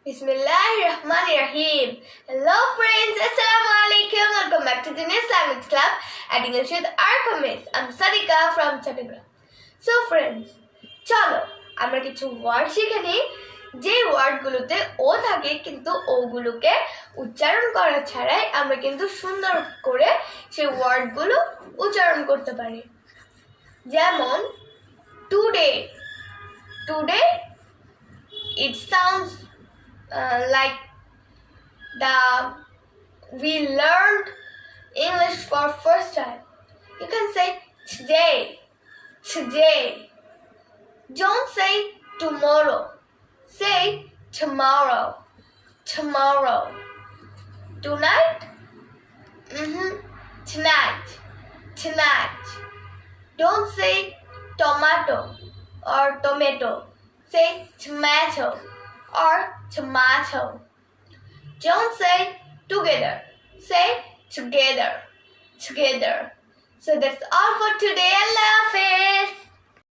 Bismillahirrahmanirrahim. Hello friends, Assalamu alaikum. Welcome back to the New Language Club at English with Arpamis. I'm Sadika from Chattogram. So friends, চলো আমরা কিছু word শিখে নিই যে ওয়ার্ডগুলোতে ও থাকে কিন্তু ওগুলোকে উচ্চারণ করা ছাড়াই আমরা কিন্তু সুন্দর করে সেই ওয়ার্ডগুলো উচ্চারণ করতে পারি। যেমন today, today it sounds like we learned English for first time. You can say today, today. Don't say tomorrow. Say tomorrow, tomorrow. Tonight? Tonight, tonight. Don't say tomato or tomato. Say tomato or tomato. Don't say together. Say together, together. So that's all for today. Allah Hafiz.